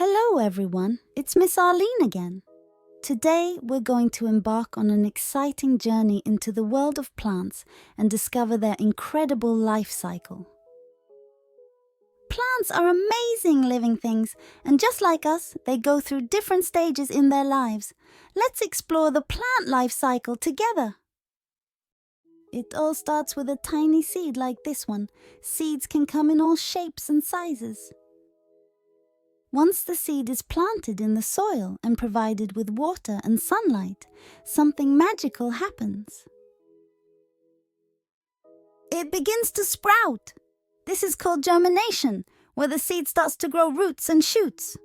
Hello everyone, it's Miss Arlene again. Today we're going to embark on an exciting journey into the world of plants and discover their incredible life cycle. Plants are amazing living things, and just like us, they go through different stages in their lives. Let's explore the plant life cycle together. It all starts with a tiny seed like this one. Seeds can come in all shapes and sizes. Once the seed is planted in the soil and provided with water and sunlight, something magical happens. It begins to sprout. This is called germination, where the seed starts to grow roots and shoots.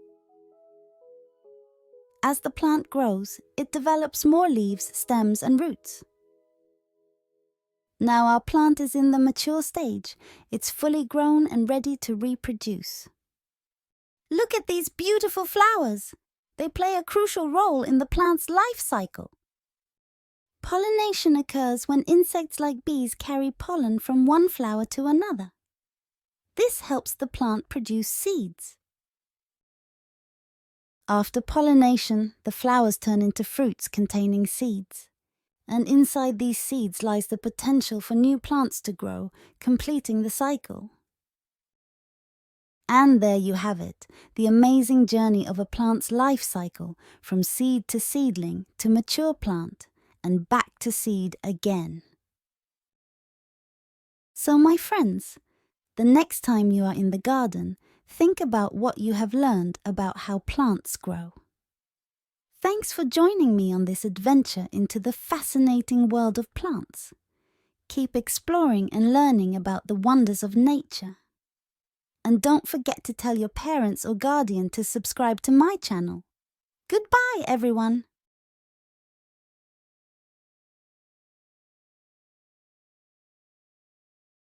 As the plant grows, it develops more leaves, stems, and roots. Now our plant is in the mature stage. It's fully grown and ready to reproduce. Look at these beautiful flowers. They play a crucial role in the plant's life cycle. Pollination occurs when insects like bees carry pollen from one flower to another. This helps the plant produce seeds. After pollination, the flowers turn into fruits containing seeds. And inside these seeds lies the potential for new plants to grow, completing the cycle. And there you have it, the amazing journey of a plant's life cycle, from seed to seedling to mature plant, and back to seed again. So my friends, the next time you are in the garden, think about what you have learned about how plants grow. Thanks for joining me on this adventure into the fascinating world of plants. Keep exploring and learning about the wonders of nature. And don't forget to tell your parents or guardian to subscribe to my channel. Goodbye, everyone.